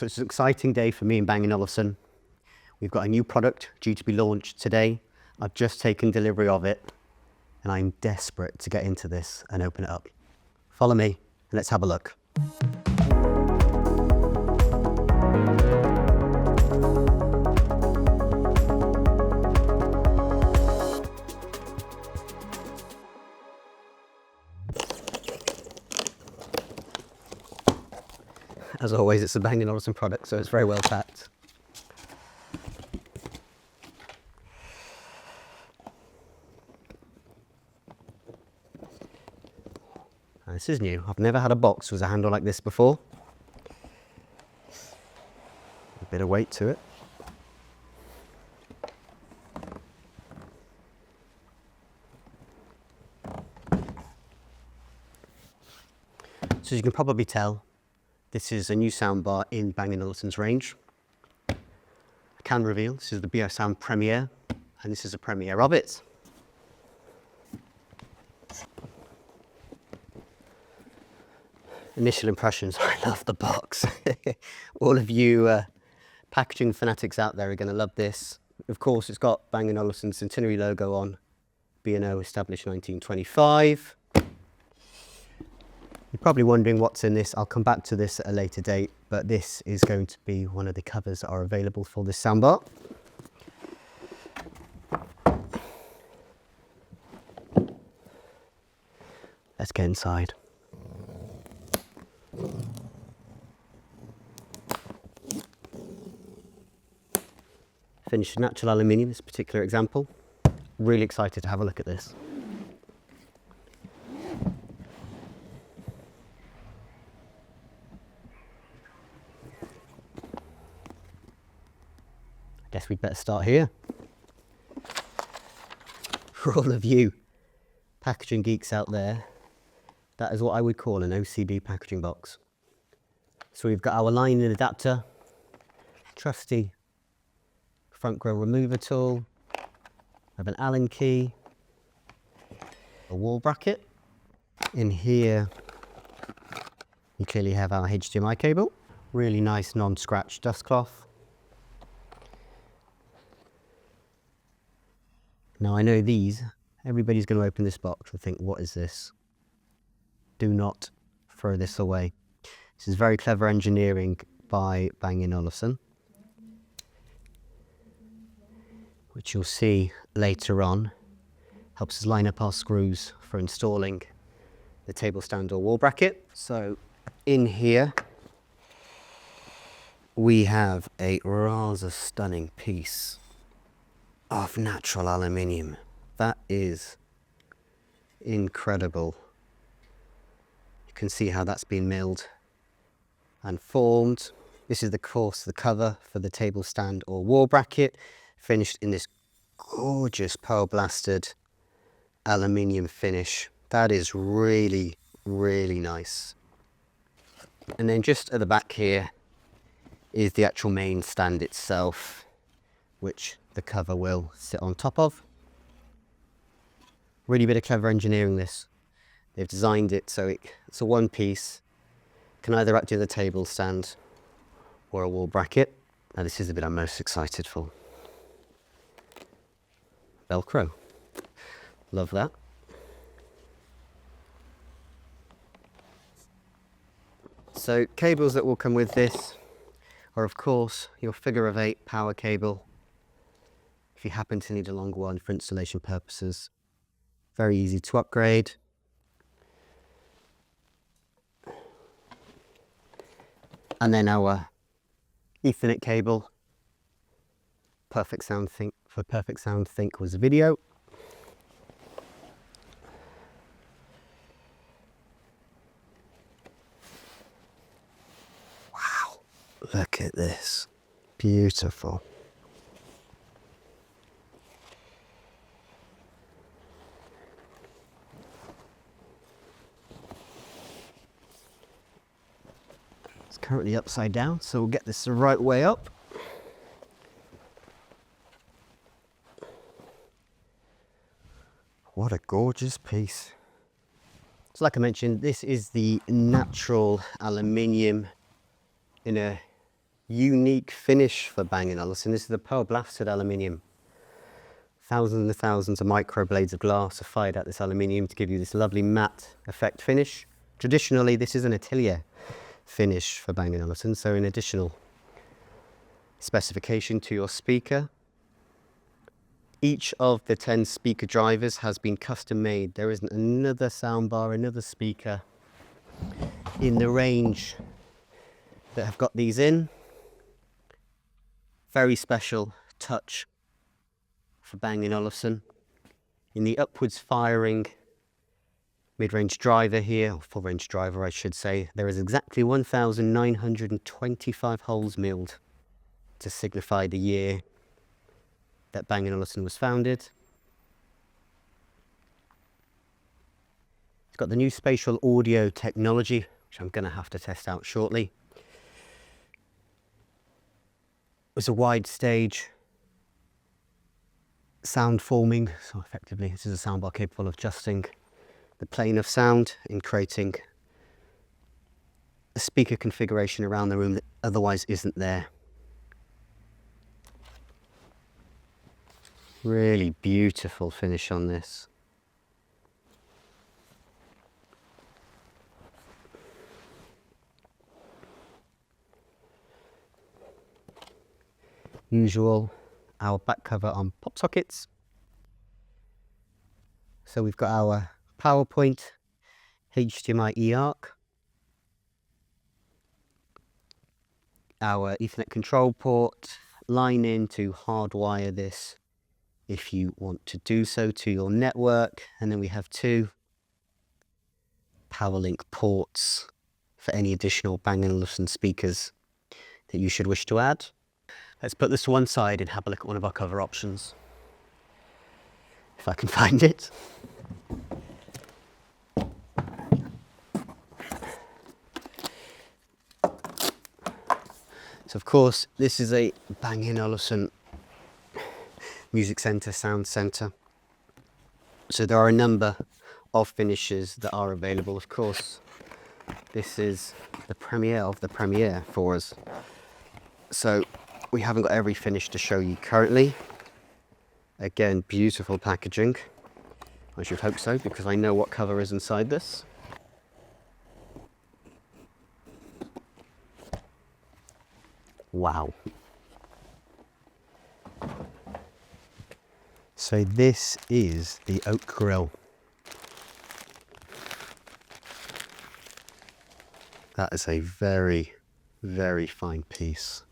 So it's an exciting day for me and Bang Olufsen. We've got a new product due to be launched today. I've just taken delivery of it and I'm desperate to get into this and open it up. Follow me and let's have a look. As always, it's a Bang Olufsen product, so it's very well packed. Now, this is new. I've never had a box with a handle like this before. A bit of weight to it. So as you can probably tell, this is a new soundbar in Bang Olufsen's range. I can reveal this is the Beosound Premiere, and this is a premiere of it. Initial impressions, I love the box. All of you packaging fanatics out there are going to love this. Of course, it's got Bang Olufsen's centenary logo on, B&O established 1925. You're probably wondering what's in this. I'll come back to this at a later date, but this is going to be one of the covers that are available for this soundbar. Let's get inside. Finished natural aluminium, this particular example. Really excited to have a look at this. Guess we'd better start here. For all of you packaging geeks out there, that is what I would call an OCD packaging box. So we've got our line and adapter, trusty front grill remover tool, we have an Allen key, a wall bracket. In here, you clearly have our HDMI cable, really nice non-scratch dust cloth. Now I know these, everybody's going to open this box and think, what is this? Do not throw this away. This is very clever engineering by Bang Olufsen, which you'll see later on, helps us line up our screws for installing the table stand or wall bracket. So in here, we have a rather stunning piece of natural aluminium. That is incredible. You can see how that's been milled and formed. This is the cover for the table stand or wall bracket, finished in this gorgeous pearl blasted aluminium finish. That is really, really nice. And then just at the back here is the actual main stand itself, which the cover will sit on top of. Really bit of clever engineering this. They've designed it so it's a one piece, can either act as a table stand or a wall bracket. Now this is the bit I'm most excited for. Velcro. Love that. So cables that will come with this are of course your figure of 8 power cable. If you happen to need a longer one for installation purposes, very easy to upgrade. And then our Ethernet cable, Perfect Sound Think was a video. Wow, look at this, beautiful. Currently upside down, so we'll get this the right way up. What a gorgeous piece. So like I mentioned, this is the natural aluminium in a unique finish for Bang & Olufsen. This is the pearl blasted aluminium. Thousands and thousands of microblades of glass are fired at this aluminium to give you this lovely matte effect finish. Traditionally, this is an atelier finish for Bang & Olufsen, so an additional specification to your speaker. Each of the 10 speaker drivers has been custom made. There isn't another soundbar, another speaker in the range that have got these in. Very special touch for Bang & Olufsen. In the upwards firing mid-range driver here, or full-range driver I should say, there is exactly 1,925 holes milled to signify the year that Bang & Olufsen was founded. It's got the new spatial audio technology, which I'm going to have to test out shortly. It's a wide stage sound forming, so effectively this is a soundbar capable of adjusting the plane of sound in creating a speaker configuration around the room that otherwise isn't there. Really beautiful finish on this. Usual, our back cover on pop sockets. So we've got our PowerPoint HDMI eARC, our Ethernet control port, line in to hardwire this if you want to do so to your network, and then we have 2 PowerLink ports for any additional Bang & Olufsen speakers that you should wish to add. Let's put this to one side and have a look at one of our cover options, if I can find it. So of course, this is a Bang & Olufsen Music Centre, Sound Centre. So there are a number of finishes that are available. Of course, this is the premiere of the premiere for us. So we haven't got every finish to show you currently. Again, beautiful packaging. I should hope so, because I know what cover is inside this. Wow. So this is the oak grille. That is a very, very fine piece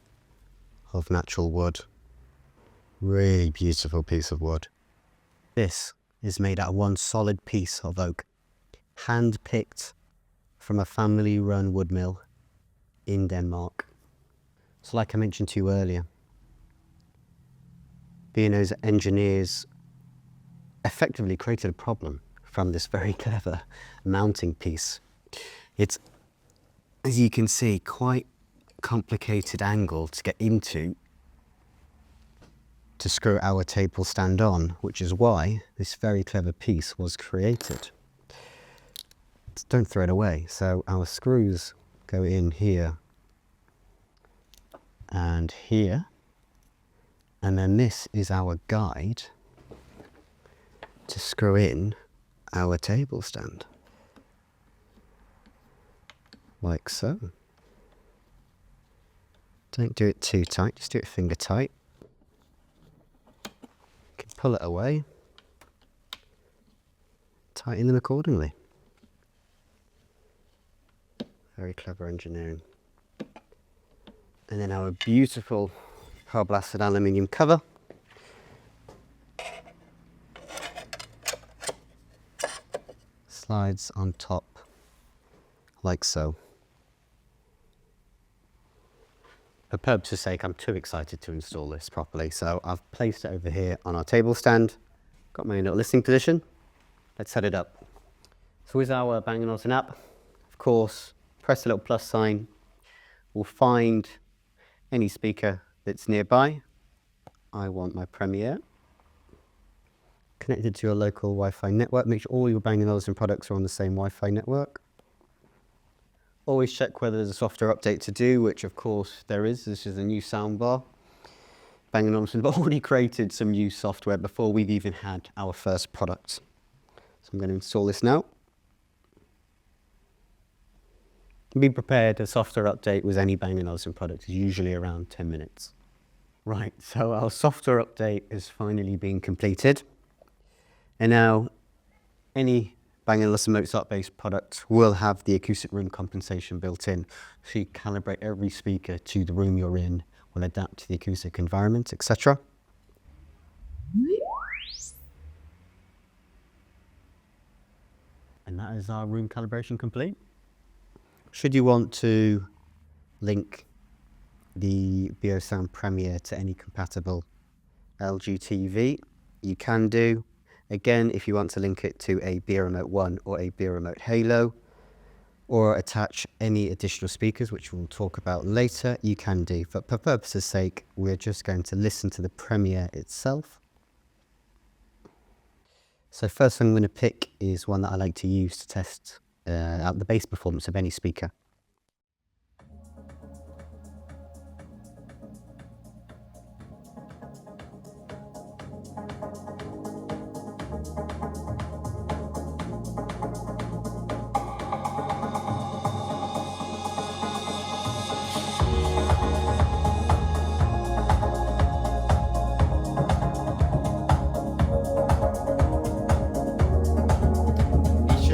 of natural wood. Really beautiful piece of wood. This is made out of one solid piece of oak, hand-picked from a family-run wood mill in Denmark. So like I mentioned to you earlier, B&O's engineers effectively created a problem from this very clever mounting piece. It's, as you can see, quite complicated angle to get into to screw our table stand on, which is why this very clever piece was created. Don't throw it away. So our screws go in here and here, and then this is our guide to screw in our table stand, like so. Don't do it too tight, just do it finger tight. You can pull it away, tighten them accordingly. Very clever engineering. And then our beautiful pearl blasted aluminium cover. Slides on top, like so. For purpose's sake, I'm too excited to install this properly, so I've placed it over here on our table stand. Got my little listening position. Let's set it up. So with our Bang & Olufsen app, of course, press the little plus sign. We'll find any speaker that's nearby. I want my Premiere. Connected to your local Wi-Fi network. Make sure all your Bang & Olufsen products are on the same Wi-Fi network. Always check whether there's a software update to do, which of course there is. This is a new soundbar. Bang Olufsen have already created some new software before we've even had our first product. So I'm going to install this now. Be prepared, a software update with any Bang Olufsen product is usually around 10 minutes. Right, so our software update is finally being completed. And now any Bang Olufsen Mozart-based product will have the acoustic room compensation built in. So you calibrate every speaker to the room you're in, will adapt to the acoustic environment, etc. And that is our room calibration complete. Should you want to link the Beosound Premiere to any compatible LG TV, you can do. Again, if you want to link it to a Beoremote 1 or a Beoremote Halo, or attach any additional speakers, which we'll talk about later, you can do. But for purposes' sake, we're just going to listen to the Premiere itself. So first thing I'm going to pick is one that I like to use to test out the bass performance of any speaker.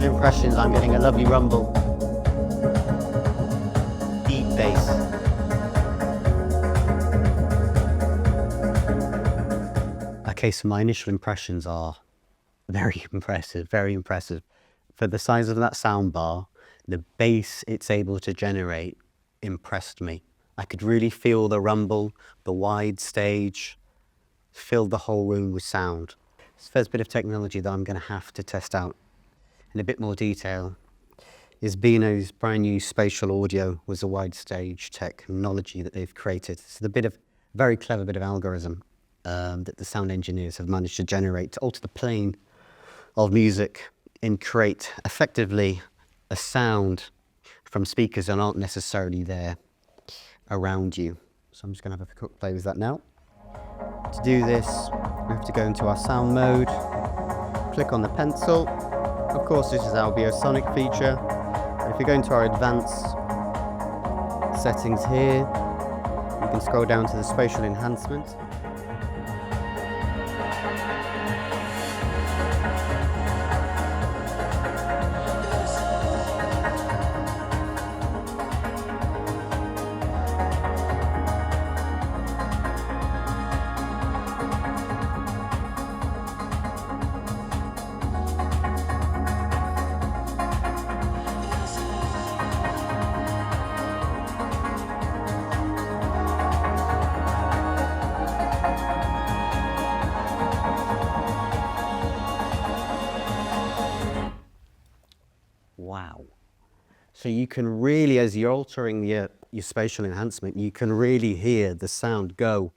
Impressions, I'm getting a lovely rumble, deep bass. Okay, so my initial impressions are very impressive, very impressive. For the size of that soundbar, the bass it's able to generate impressed me. I could really feel the rumble, the wide stage, filled the whole room with sound. This first bit of technology that I'm going to have to test out in a bit more detail is Beano's brand new spatial audio with a wide stage technology that they've created. It's a very clever bit of algorithm that the sound engineers have managed to generate to alter the plane of music and create effectively a sound from speakers that aren't necessarily there around you. So I'm just going to have a quick play with that now. To do this, we have to go into our sound mode, click on the pencil. Of course, this is our Beosonic feature. If we go into our advanced settings here, you can scroll down to the spatial enhancement. Wow. So you can really, as you're altering your spatial enhancement, you can really hear the sound go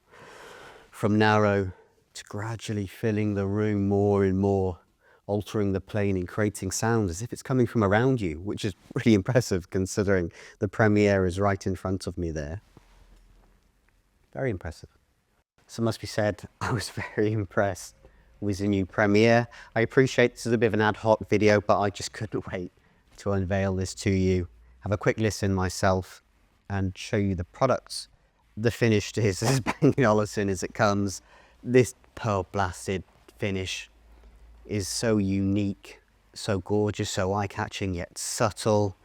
from narrow to gradually filling the room more and more, altering the plane and creating sound as if it's coming from around you, which is really impressive considering the Premiere is right in front of me there. Very impressive. So it must be said, I was very impressed with the new Premiere. I appreciate this is a bit of an ad hoc video, but I just couldn't wait to unveil this to you, have a quick listen myself and show you the products. The finished is as Bang Olufsen as it comes. This pearl blasted finish is so unique, so gorgeous, so eye-catching yet subtle.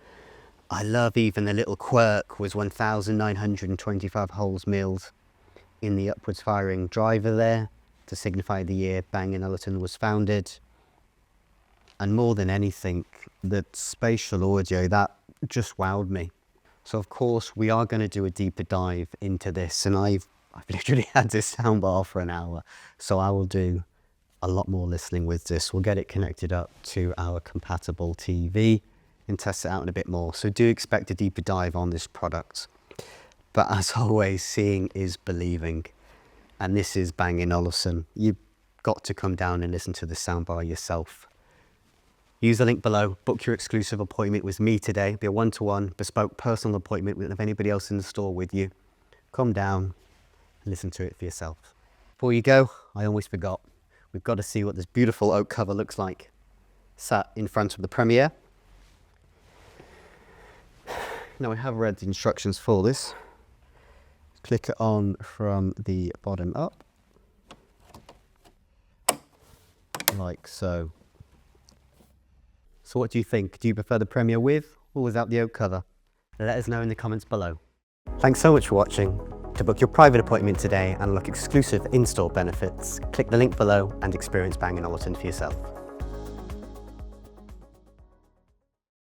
I love even the little quirk was 1,925 holes milled in the upwards firing driver there to signify the year Bang Olufsen was founded. And more than anything, the spatial audio, that just wowed me. So of course we are going to do a deeper dive into this, and I've literally had this soundbar for an hour, so I will do a lot more listening with this. We'll get it connected up to our compatible TV and test it out in a bit more. So do expect a deeper dive on this product. But as always, seeing is believing. And this is Bang Olufsen. You've got to come down and listen to the soundbar yourself. use the link below, book your exclusive appointment with me today. It'll be a one-to-one, bespoke personal appointment with anybody else in the store with you. Come down and listen to it for yourself. Before you go, I almost forgot. We've got to see what this beautiful oak cover looks like sat in front of the Premiere. Now I have read the instructions for this. Click it on from the bottom up, like so. So what do you think? Do you prefer the Premiere with or without the oak cover? Let us know in the comments below. Thanks so much for watching. To book your private appointment today and unlock exclusive in-store benefits, click the link below and experience Bang Olufsen for yourself.